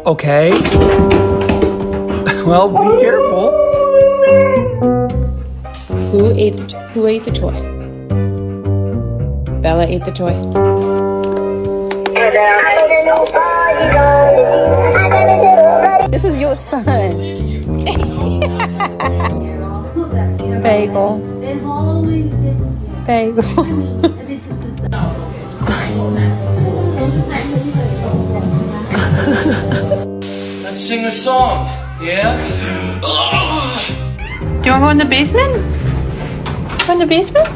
Okay. Well, be careful. Who ate the toy? Bella ate the toy. This is your son. Bagel. Bagel. Let's sing a song, yeah? Do you want to go in the basement? Go in the basement?